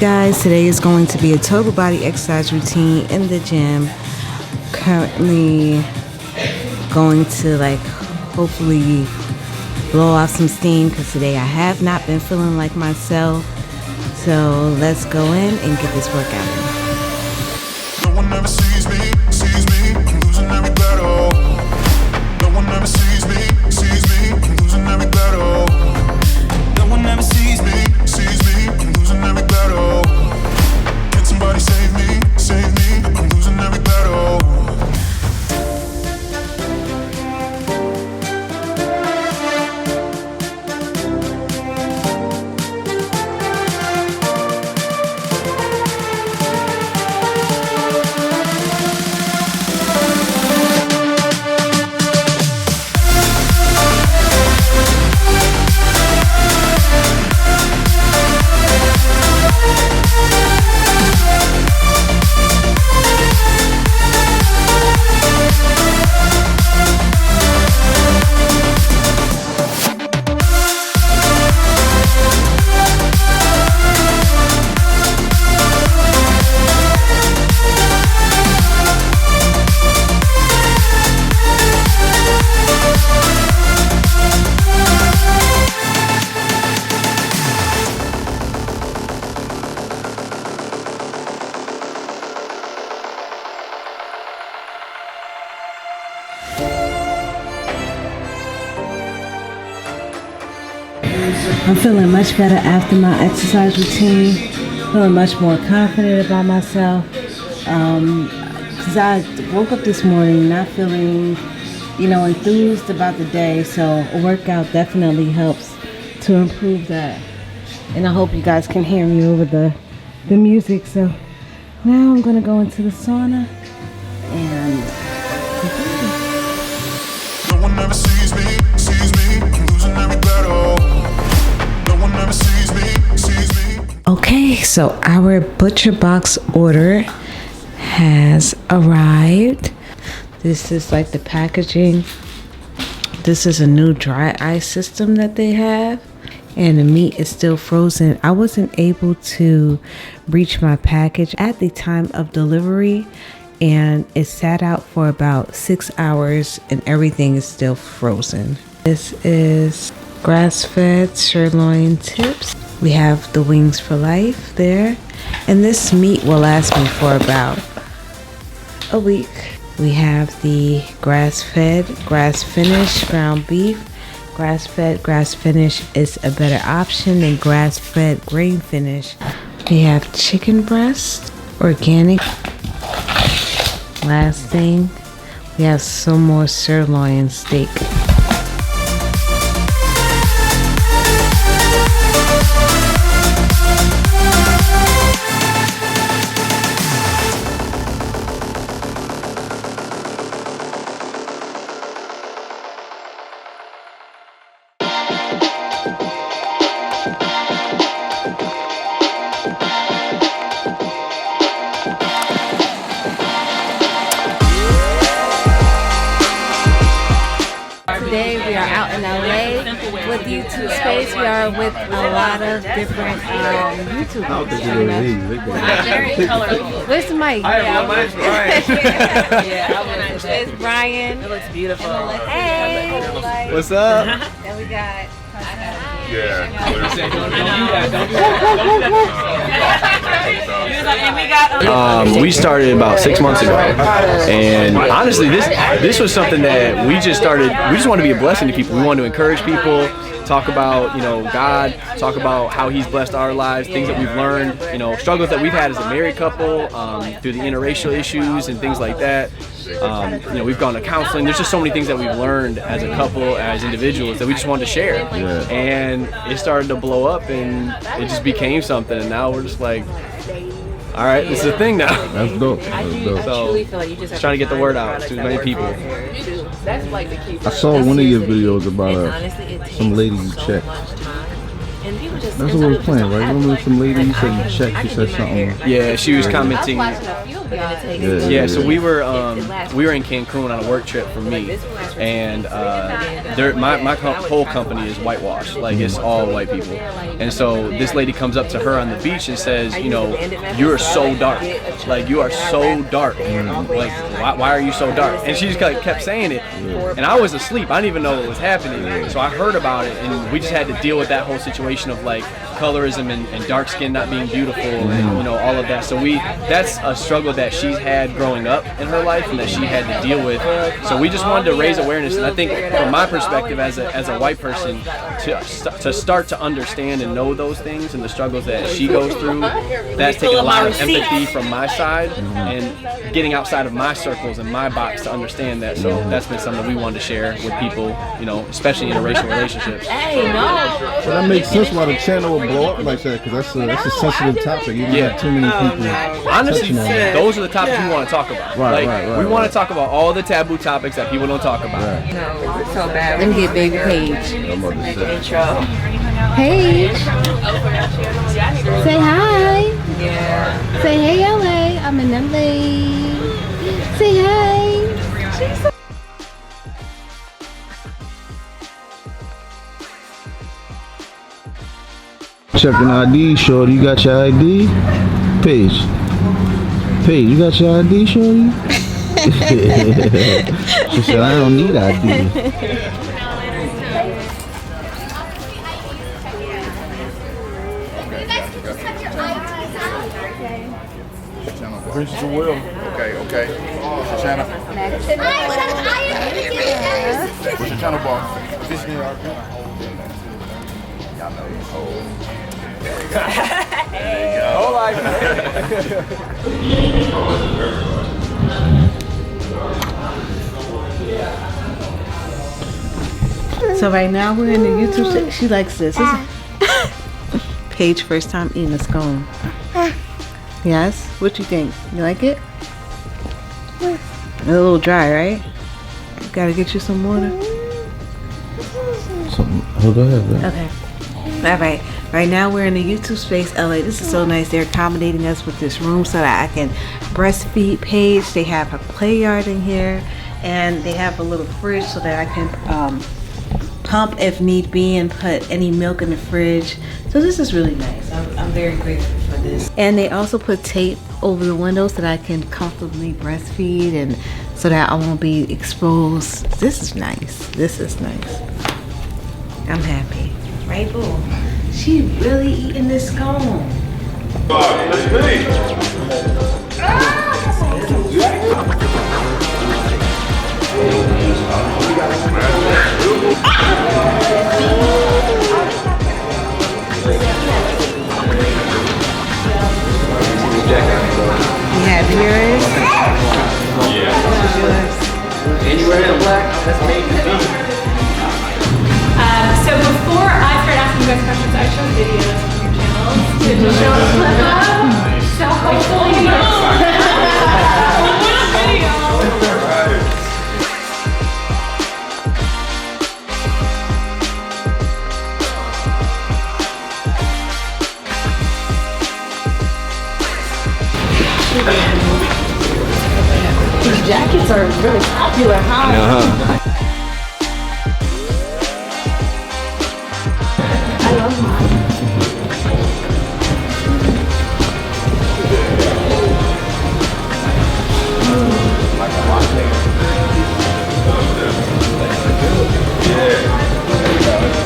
guys, today is going to be a total body exercise routine in the gym. Currently going to hopefully blow off some steam because today I have not been feeling like myself. So let's go in and get this workout in. No one ever sees me, I'm losing every battle. No one ever sees me, I'm losing every battle. No one ever sees me, I'm losing every battle. Can somebody save me, I'm losing every battle. I'm feeling much better after my exercise routine, feeling much more confident about myself. Because I woke up this morning not feeling, enthused about the day, so a workout definitely helps to improve that. And I hope you guys can hear me over the music. So now I'm going to go into the sauna and No one ever sees me, I'm losing every battle. No one ever sees me. Okay, so our butcher box order has arrived. This is like the packaging. This is a new dry ice system that they have, and the meat is still frozen. I wasn't able to reach my package at the time of delivery, and it sat out for about 6 hours and everything is still frozen. This is grass-fed sirloin tips. We have the wings for life there, and this meat will last me for about a week. We have the grass-fed, grass-finished ground beef. Grass-fed, grass-finished is a better option than grass-fed grain finish. We have chicken breast, organic. Last thing, we have some more sirloin steak. Today we are out in LA with YouTube Space. We are with a lot of different YouTubers. Where's the mic? Hi, my name's Brian. It's Brian. It looks beautiful. Hey. What's up? And we got. We started about 6 months ago, and honestly, this was something that we just started. We just want to be a blessing to people. We want to encourage people, talk about God, talk about how He's blessed our lives, things that we've learned, struggles that we've had as a married couple, through the interracial issues and things like that. We've gone to counseling. There's just so many things that we've learned as a couple, as individuals, that we just wanted to share. Yeah. And it started to blow up, and it just became something. And now we're just like, all right, this is a thing now. That's dope. That's dope. So, just trying to get the word out to as many people. I saw one of your videos about some lady you checked. And people just That's what we was playing, right? Remember some lady, you said you checked, she said something. Yeah, she was commenting. Yeah. So we were in Cancun on a work trip for me, and my whole company is whitewashed, like it's all white people. And so this lady comes up to her on the beach and says, you know, you're so dark, like you are so dark, like why are you so dark? And she just kept saying it, and I was asleep. I didn't even know what was happening. So I heard about it, and we just had to deal with that whole situation of like colorism and dark skin not being beautiful, and you know all of that. So that's a struggle that she's had growing up in her life and that she had to deal with. So we just wanted to raise awareness, and I think from my perspective as a white person to start to understand and know those things and the struggles that she goes through, that's taking a lot of empathy from my side and getting outside of my circles and my box to understand that. So that's been something we wanted to share with people, you know, especially interracial relationships. So that makes sense why the channel will blow up like that, because that's a sensitive topic. You don't have too many people. Honestly, those are the topics we want to talk about. Right, we want to talk about all the taboo topics that people don't talk about. Right. so bad. Let me get baby Paige. I'm about to say. Intro. Paige, say hi. Yeah. Say hey LA, I'm in LA. Say hi. Checking ID, shorty. You got your ID? Paige, you got your ID, shorty? She said, I don't need ID. Princess of Will. Okay. What's your channel? What's your channel, boss? Disney Y'all know he's old. There you go. There you go. Whole life. So right now we're in the YouTube. She likes this. Paige first time eating a scone. Yes? What you think? You like it? A little dry, right? Gotta get you some water. Go ahead, Okay. All right. Right now we're in the YouTube space, LA. This is so nice. They're accommodating us with this room so that I can breastfeed Paige. They have a play yard in here, and they have a little fridge so that I can pump if need be and put any milk in the fridge. So this is really nice. I'm very grateful for this. And they also put tape over the window so that I can comfortably breastfeed and so that I won't be exposed. This is nice. This is nice. I'm happy. Right, boo? She really eating this scone. You have yours? Yeah. This is yours. And you wear it in black? That's made to be. So before I start asking you guys questions, I show videos on your channels to show so hopefully These jackets are really popular, huh? I love mine.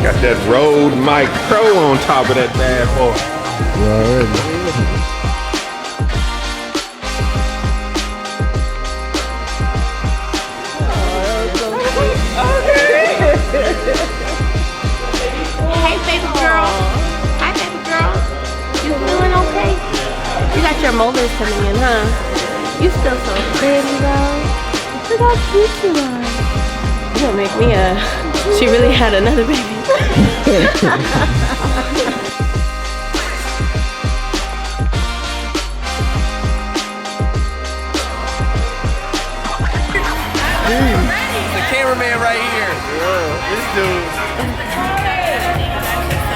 Got that Rode Mic Pro on top of that bad boy. Hey baby girl. Hi baby girl. You feeling okay? You got your molars coming in, huh? You still so pretty though. Look how cute you are. You gonna make me she really had another baby. The cameraman right here. This dude.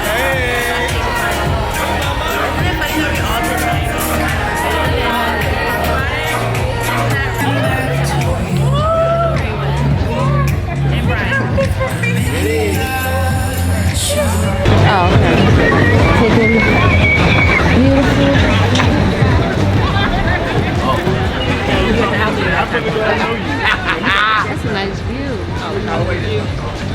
Hey. you.